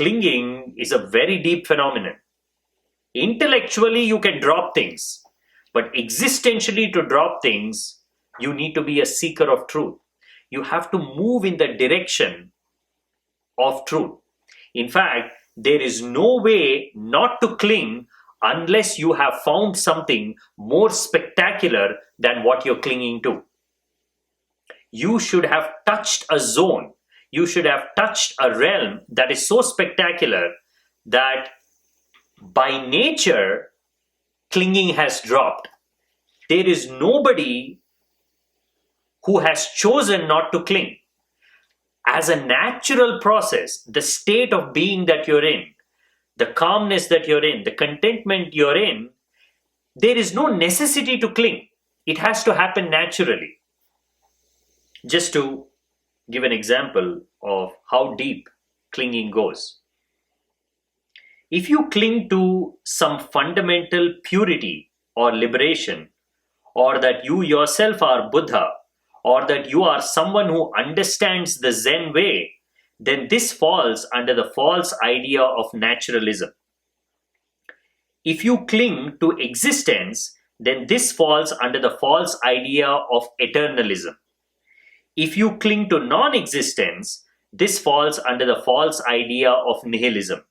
clinging is a very deep phenomenon. Intellectually, you can drop things, but existentially, to drop things, you need to be a seeker of truth. You have to move in the direction of truth. In fact, there is no way not to cling unless you have found something more spectacular than what you're clinging to. You should have touched a zone. You should have touched a realm that is so spectacular that by nature, clinging has dropped. There is nobody who has chosen not to cling. As a natural process, the state of being that you're in, the calmness that you're in, the contentment you're in, there is no necessity to cling. It has to happen naturally. Just to give an example of how deep clinging goes. If you cling to some fundamental purity or liberation, or that you yourself are Buddha, or that you are someone who understands the Zen way, then this falls under the false idea of naturalism. If you cling to existence, then this falls under the false idea of eternalism. If you cling to non-existence, this falls under the false idea of nihilism.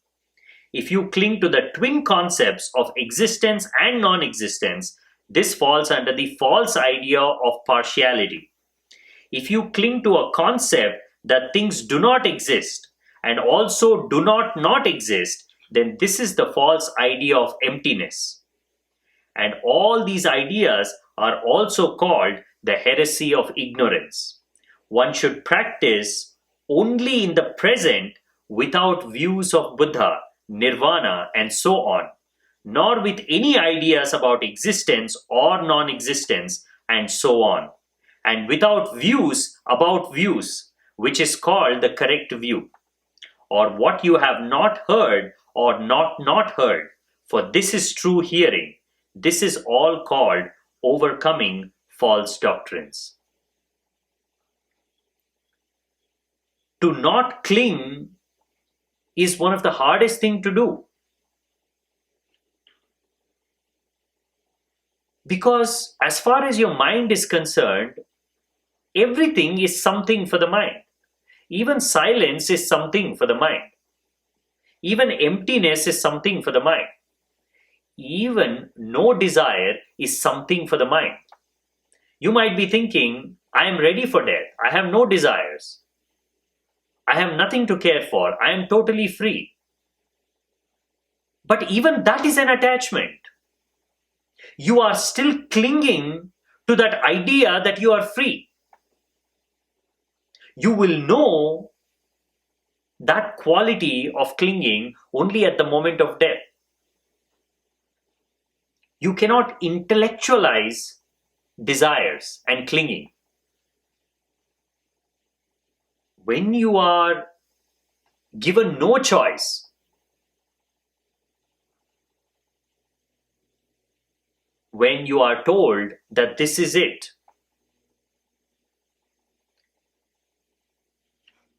If you cling to the twin concepts of existence and non-existence, this falls under the false idea of partiality. If you cling to a concept that things do not exist and also do not exist, then this is the false idea of emptiness. And all these ideas are also called the heresy of ignorance. One should practice only in the present without views of Buddha, Nirvana, and so on, nor with any ideas about existence or non-existence, and so on, and without views about views, which is called the correct view, or what you have not heard or not heard, for this is true hearing. This is all called overcoming false doctrines. To not cling is one of the hardest things to do. Because as far as your mind is concerned, everything is something for the mind. Even silence is something for the mind. Even emptiness is something for the mind. Even no desire is something for the mind. You might be thinking, I am ready for death. I have no desires. I have nothing to care for. I am totally free. But even that is an attachment. You are still clinging to that idea that you are free. You will know that quality of clinging only at the moment of death. You cannot intellectualize desires and clinging. When you are given no choice, when you are told that this is it,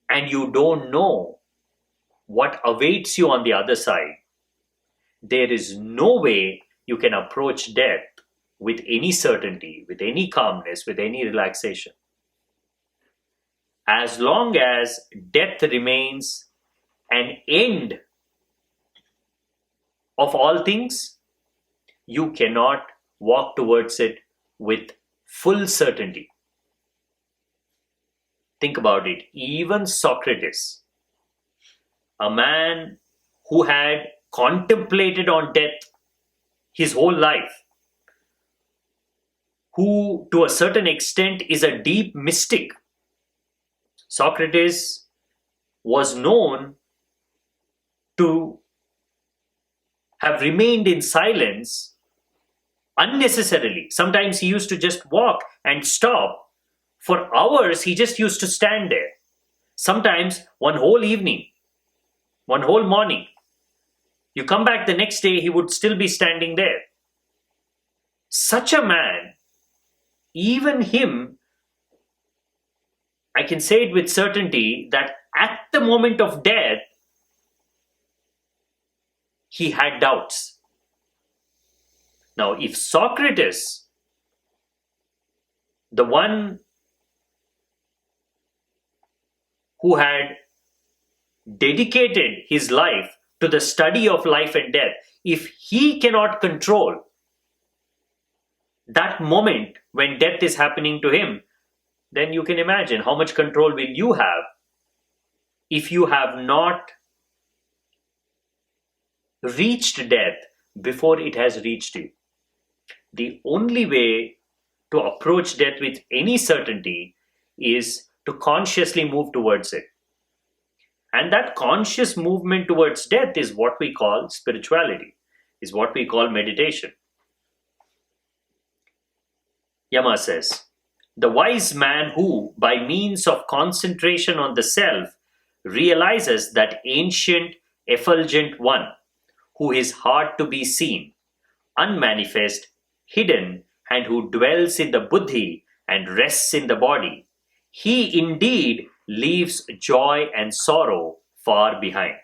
and you don't know what awaits you on the other side, there is no way you can approach death with any certainty, with any calmness, with any relaxation. As long as death remains an end of all things, you cannot walk towards it with full certainty. Think about it. Even Socrates, a man who had contemplated on death his whole life, who to a certain extent is a deep mystic, Socrates was known to have remained in silence unnecessarily. Sometimes he used to just walk and stop. For hours, he just used to stand there. Sometimes one whole evening, one whole morning. You come back the next day, he would still be standing there. Such a man, even him, I can say it with certainty that at the moment of death, he had doubts. Now, if Socrates, the one who had dedicated his life to the study of life and death, if he cannot control that moment when death is happening to him, then you can imagine how much control will you have if you have not reached death before it has reached you. The only way to approach death with any certainty is to consciously move towards it. And that conscious movement towards death is what we call spirituality, is what we call meditation. Yama says, the wise man who, by means of concentration on the self, realizes that ancient, effulgent one, who is hard to be seen, unmanifest, hidden, and who dwells in the buddhi and rests in the body, he indeed leaves joy and sorrow far behind.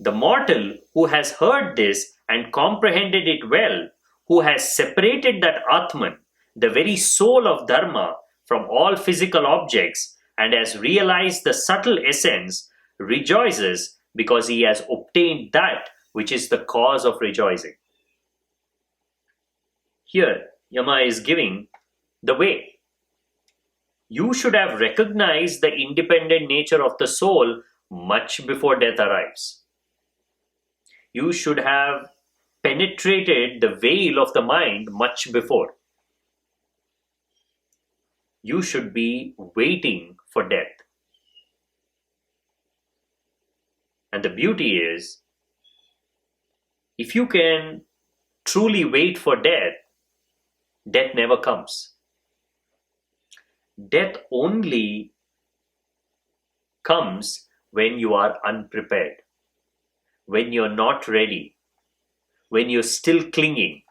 The mortal who has heard this and comprehended it well, who has separated that Atman, the very soul of Dharma, from all physical objects and has realized the subtle essence, rejoices because he has obtained that which is the cause of rejoicing. Here, Yama is giving the way. You should have recognized the independent nature of the soul much before death arrives. You should have penetrated the veil of the mind much before. You should be waiting for death. And the beauty is, if you can truly wait for death, death never comes. Death only comes when you are unprepared, when you're not ready, when you're still clinging,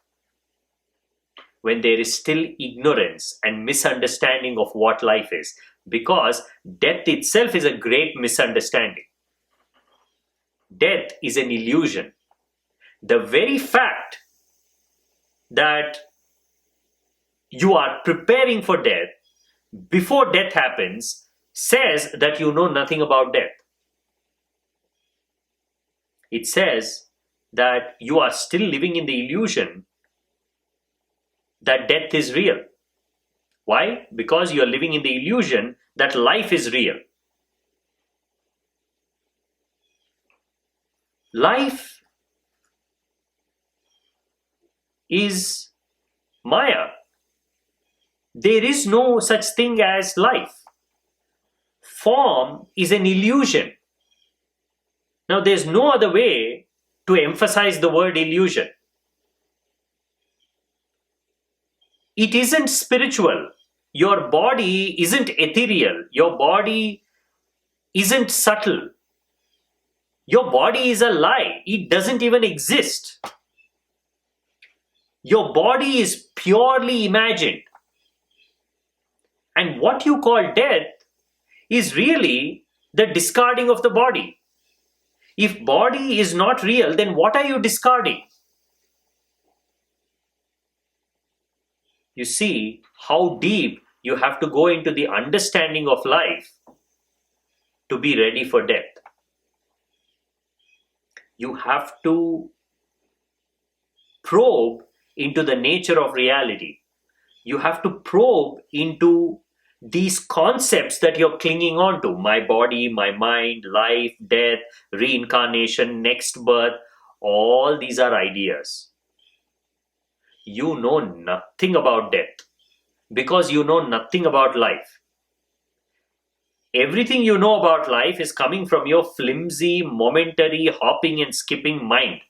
when there is still ignorance and misunderstanding of what life is, because death itself is a great misunderstanding. Death is an illusion. The very fact that you are preparing for death before death happens says that you know nothing about death. It says that you are still living in the illusion that death is real. Why? Because you are living in the illusion that life is real. Life is Maya. There is no such thing as life. Form is an illusion. Now, there's no other way to emphasize the word illusion. It isn't spiritual. Your body isn't ethereal. Your body isn't subtle. Your body is a lie. It doesn't even exist. Your body is purely imagined. And what you call death is really the discarding of the body. If body is not real, then what are you discarding? You see how deep you have to go into the understanding of life to be ready for death. You have to probe into the nature of reality. You have to probe into these concepts that you're clinging on to. My body, my mind, life, death, reincarnation, next birth. All these are ideas. You know nothing about death because you know nothing about life. Everything you know about life is coming from your flimsy, momentary, hopping and skipping mind.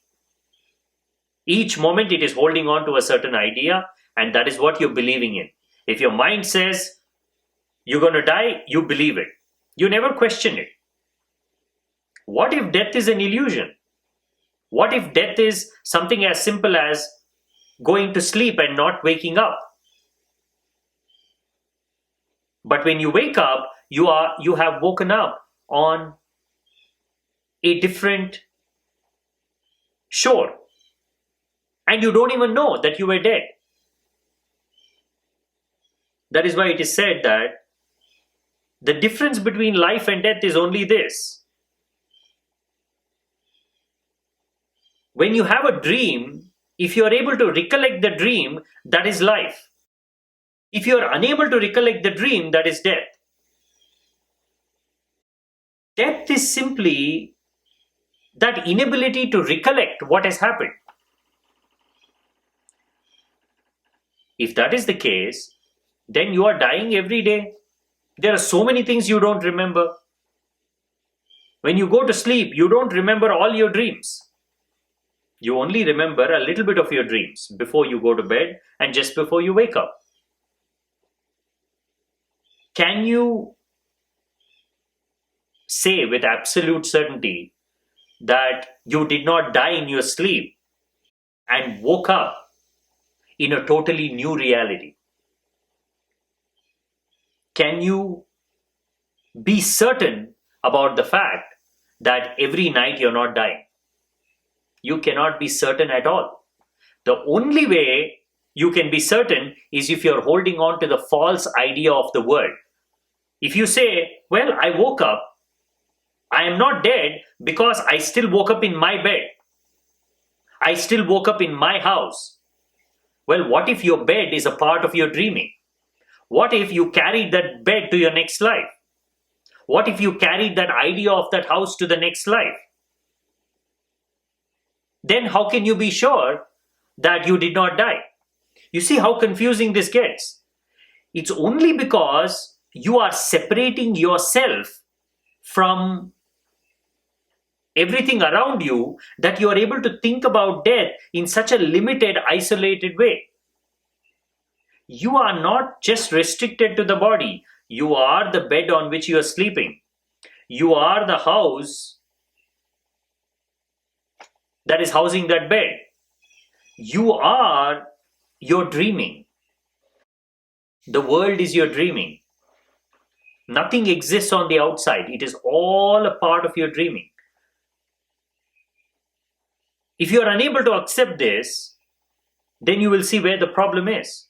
Each moment it is holding on to a certain idea, and that is what you're believing in. If your mind says you're going to die, you believe it. You never question it. What if death is an illusion? What if death is something as simple as going to sleep and not waking up? But when you wake up, you have woken up on a different Sure. And you don't even know that you were dead. That is why it is said that the difference between life and death is only this. When you have a dream, if you are able to recollect the dream, that is life. If you are unable to recollect the dream, that is death. Death is simply that inability to recollect what has happened. If that is the case, then you are dying every day. There are so many things you don't remember. When you go to sleep, you don't remember all your dreams. You only remember a little bit of your dreams before you go to bed and just before you wake up. Can you say with absolute certainty that you did not die in your sleep and woke up in a totally new reality? Can you be certain about the fact that every night you're not dying? You cannot be certain at all. The only way you can be certain is if you're holding on to the false idea of the world. If you say, well, I woke up, I am not dead because I still woke up in my bed. I still woke up in my house. Well, what if your bed is a part of your dreaming? What if you carried that bed to your next life? What if you carried that idea of that house to the next life? Then how can you be sure that you did not die? You see how confusing this gets. It's only because you are separating yourself from everything around you that you are able to think about death in such a limited, isolated way. You are not just restricted to the body. You are the bed on which you are sleeping. You are the house that is housing that bed. You are your dreaming. The world is your dreaming. Nothing exists on the outside. It is all a part of your dreaming. If you are unable to accept this, then you will see where the problem is.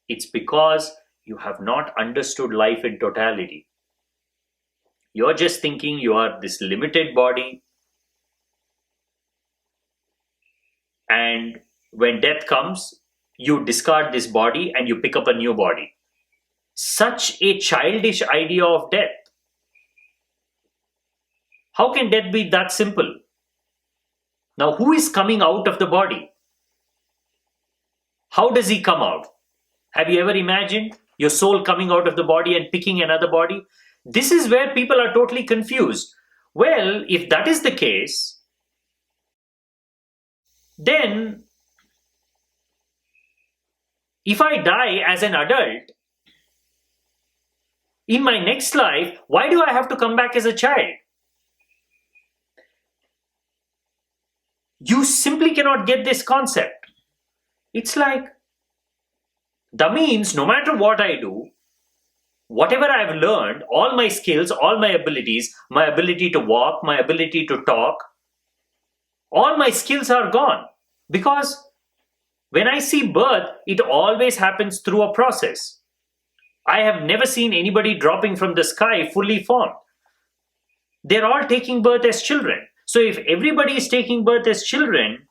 It's because you have not understood life in totality. You're just thinking you are this limited body, and when death comes, you discard this body and you pick up a new body. Such a childish idea of death. How can death be that simple? Now, who is coming out of the body? How does he come out? Have you ever imagined your soul coming out of the body and picking another body? This is where people are totally confused. Well, if that is the case, then if I die as an adult, in my next life, why do I have to come back as a child? You simply cannot get this concept. It's like, that means no matter what I do, whatever I've learned, all my skills, all my abilities, my ability to walk, my ability to talk, all my skills are gone. Because when I see birth, it always happens through a process. I have never seen anybody dropping from the sky fully formed. They're all taking birth as children. So if everybody is taking birth as children,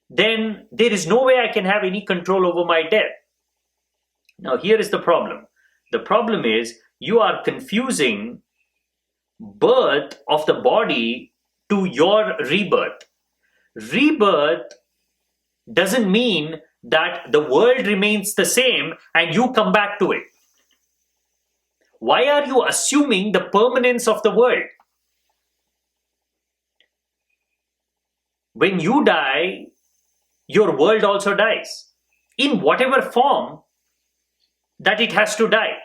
then there is no way I can have any control over my death. Now here is the problem. The problem is you are confusing birth of the body to your rebirth. Rebirth doesn't mean that the world remains the same and you come back to it. Why are you assuming the permanence of the world? When you die, your world also dies, in whatever form that it has to die.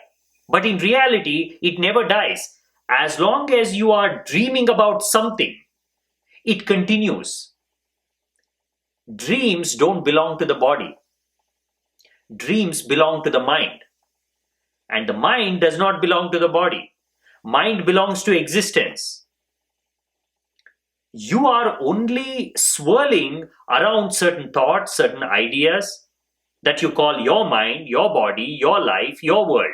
But in reality, it never dies. As long as you are dreaming about something, it continues. Dreams don't belong to the body. Dreams belong to the mind. And the mind does not belong to the body. Mind belongs to existence. You are only swirling around certain thoughts, certain ideas that you call your mind, your body, your life, your world.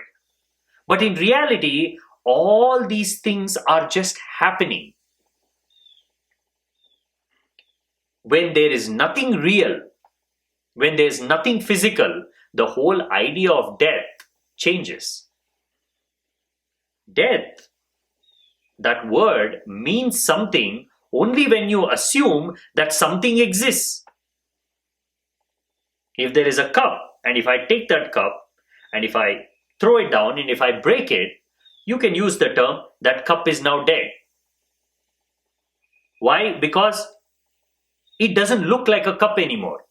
But in reality, all these things are just happening. When there is nothing real, when there is nothing physical, the whole idea of death changes. Death, that word, means something only when you assume that something exists. If there is a cup, and if I take that cup, and if I throw it down, and if I break it, you can use the term that cup is now dead. Why? Because it doesn't look like a cup anymore.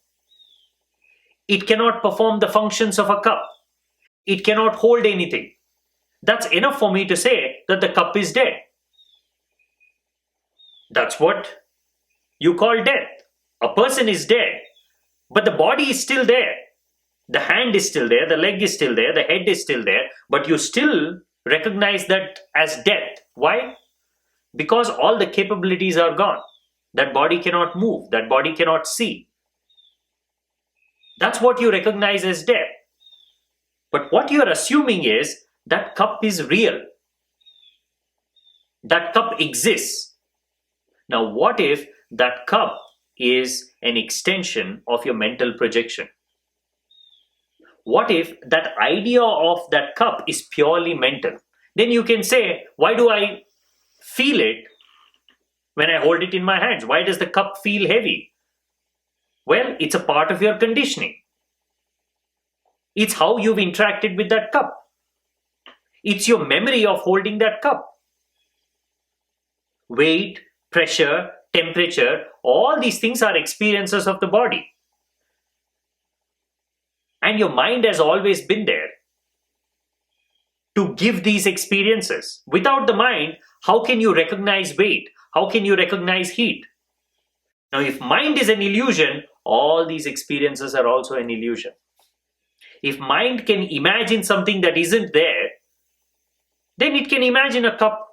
It cannot perform the functions of a cup. It cannot hold anything. That's enough for me to say that the cup is dead. That's what you call death. A person is dead, but the body is still there. The hand is still there, the leg is still there, the head is still there, but you still recognize that as death. Why? Because all the capabilities are gone. That body cannot move, that body cannot see. That's what you recognize as death. But what you are assuming is that cup is real. That cup exists. Now, what if that cup is an extension of your mental projection? What if that idea of that cup is purely mental? Then you can say, why do I feel it when I hold it in my hands? Why does the cup feel heavy? Well, it's a part of your conditioning. It's how you've interacted with that cup. It's your memory of holding that cup. Weight, pressure, temperature, all these things are experiences of the body. And your mind has always been there to give these experiences. Without the mind, how can you recognize weight? How can you recognize heat? Now, if mind is an illusion, all these experiences are also an illusion. If mind can imagine something that isn't there, then it can imagine a cup.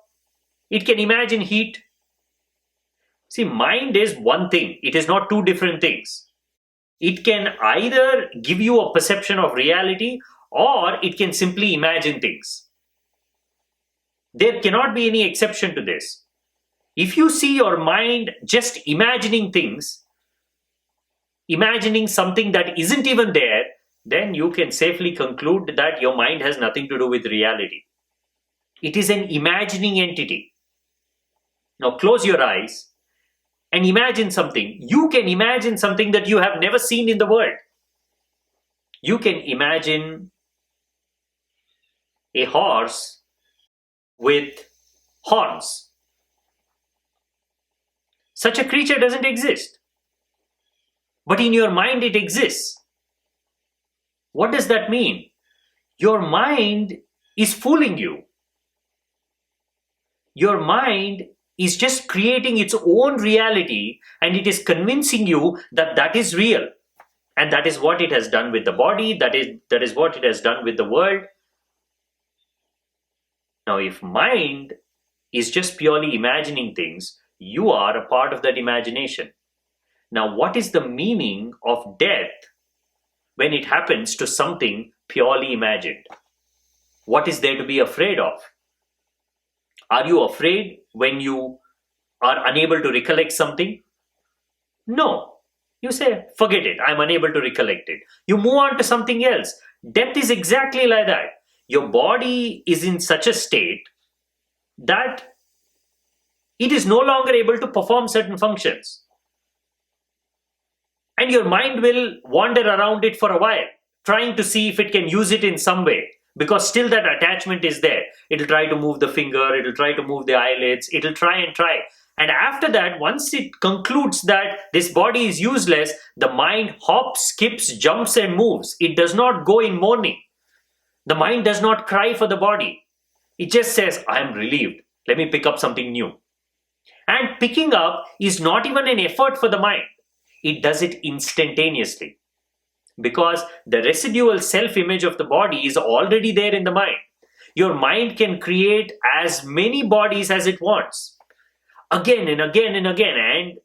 It can imagine heat. See, mind is one thing. It is not two different things. It can either give you a perception of reality or it can simply imagine things. There cannot be any exception to this. If you see your mind just imagining things, imagining something that isn't even there, then you can safely conclude that your mind has nothing to do with reality. It is an imagining entity. Now close your eyes and imagine something. You can imagine something that you have never seen in the world. You can imagine a horse with horns. Such a creature doesn't exist. But in your mind it exists. What does that mean? Your mind is fooling you. Your mind is just creating its own reality and it is convincing you that that is real. And that is what it has done with the body, that is what it has done with the world. Now, if mind is just purely imagining things, you are a part of that imagination. Now, what is the meaning of death when it happens to something purely imagined? What is there to be afraid of? Are you afraid when you are unable to recollect something? No. You say, forget it, I'm unable to recollect it. You move on to something else. Death is exactly like that. Your body is in such a state that it is no longer able to perform certain functions. And your mind will wander around it for a while, trying to see if it can use it in some way. Because still that attachment is there. It'll try to move the finger, it'll try to move the eyelids, it'll try and try. And after that, once it concludes that this body is useless, the mind hops, skips, jumps and moves. It does not go in mourning. The mind does not cry for the body. It just says, I am relieved. Let me pick up something new. And picking up is not even an effort for the mind. It does it instantaneously. Because the residual self-image of the body is already there in the mind. Your mind can create as many bodies as it wants. again and again and again. And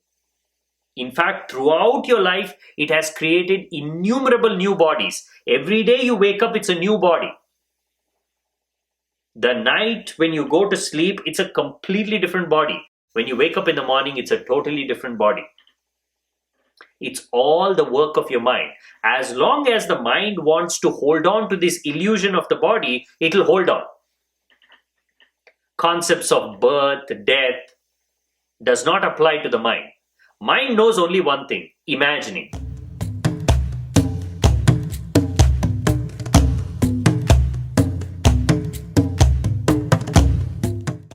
in fact, throughout your life, it has created innumerable new bodies. Every day you wake up, it's a new body. The night when you go to sleep, it's a completely different body. When you wake up in the morning, it's a totally different body. It's all the work of your mind. As long as the mind wants to hold on to this illusion of the body, it'll hold on. Concepts of birth, death does not apply to the mind. Mind knows only one thing, imagining.